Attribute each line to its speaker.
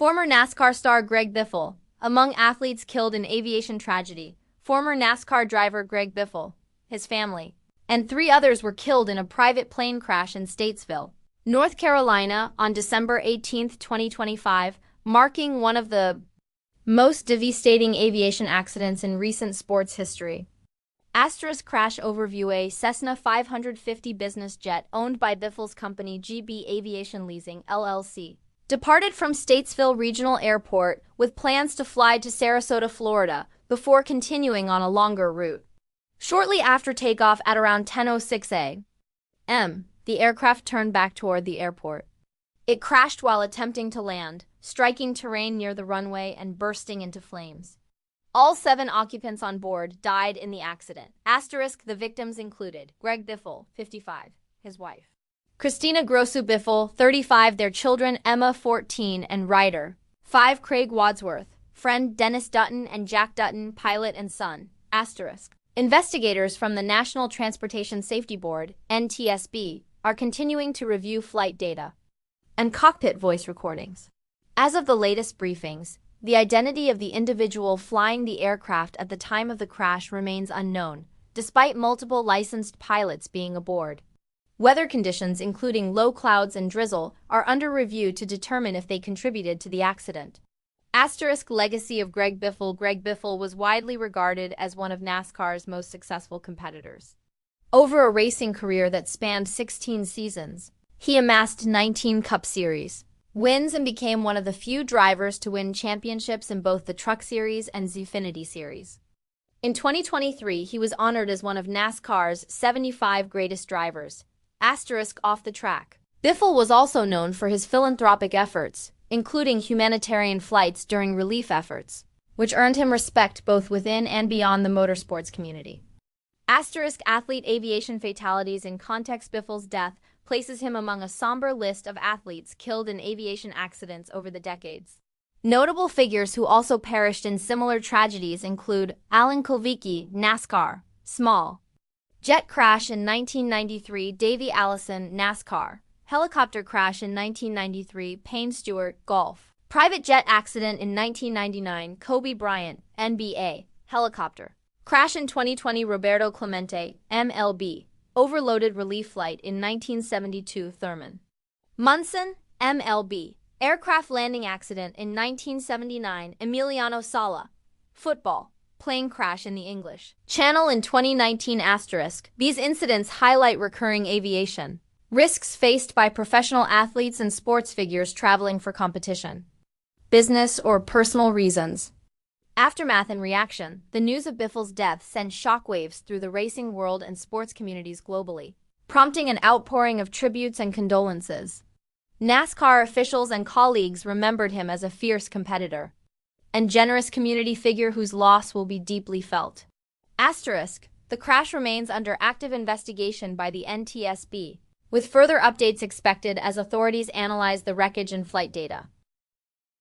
Speaker 1: Former NASCAR star Greg Biffle, among athletes killed in aviation tragedy. Former NASCAR driver Greg Biffle, his family, and 3 others were killed in a private plane crash in Statesville, North Carolina on December 18, 2025, marking one of the most devastating aviation accidents in recent sports history. Asterisk crash overview: A Cessna 550 business jet owned by Biffle's company GB Aviation Leasing, LLC, departed from Statesville Regional Airport with plans to fly to Sarasota, Florida, before continuing on a longer route. Shortly after takeoff at around 10:06 a.m., the aircraft turned back toward the airport. It crashed while attempting to land, striking terrain near the runway and bursting into flames. All 7 occupants on board died in the accident. Asterisk, the victims included Greg Biffle, 55, his wife, Cristina Biffle, 35, their children Emma, 14, and Ryder, 5, Craig Wadsworth, friend Dennis Dutton and Jack Dutton, pilot and son. Asterisk. Investigators from the National Transportation Safety Board, NTSB, are continuing to review flight data and cockpit voice recordings. As of the latest briefings, the identity of the individual flying the aircraft at the time of the crash remains unknown, despite multiple licensed pilots being aboard. Weather conditions, including low clouds and drizzle, are under review to determine if they contributed to the accident. Asterisk legacy of Greg Biffle. Greg Biffle was widely regarded as one of NASCAR's most successful competitors. Over a racing career that spanned 16 seasons, he amassed 19 Cup Series wins and became one of the few drivers to win championships in both the Truck Series and Xfinity Series. In 2023, he was honored as one of NASCAR's 75 greatest drivers. Asterisk off the track. Biffle was also known for his philanthropic efforts, including humanitarian flights during relief efforts, which earned him respect both within and beyond the motorsports community. Asterisk athlete aviation fatalities in context. Biffle's death places him among a somber list of athletes killed in aviation accidents over the decades. Notable figures who also perished in similar tragedies include Alan Kulvicki, NASCAR, small jet crash in 1993, Davey Allison, NASCAR, helicopter crash in 1993, Payne Stewart, golf, private jet accident in 1999, Kobe Bryant, NBA, helicopter crash in 2020, Roberto Clemente, MLB, overloaded relief flight in 1972, Thurman Munson, MLB, aircraft landing accident in 1979, Emiliano Sala, football, plane crash in the English Channel in 2019. Asterisk. These incidents highlight recurring aviation risks faced by professional athletes and sports figures traveling for competition, business, or personal reasons. Aftermath and reaction. The news of Biffle's death sent shockwaves through the racing world and sports communities globally, prompting an outpouring of tributes and condolences. NASCAR officials and colleagues remembered him as a fierce competitor and generous community figure whose loss will be deeply felt. Asterisk. The crash remains under active investigation by the NTSB, with further updates expected as authorities analyze the wreckage and flight data.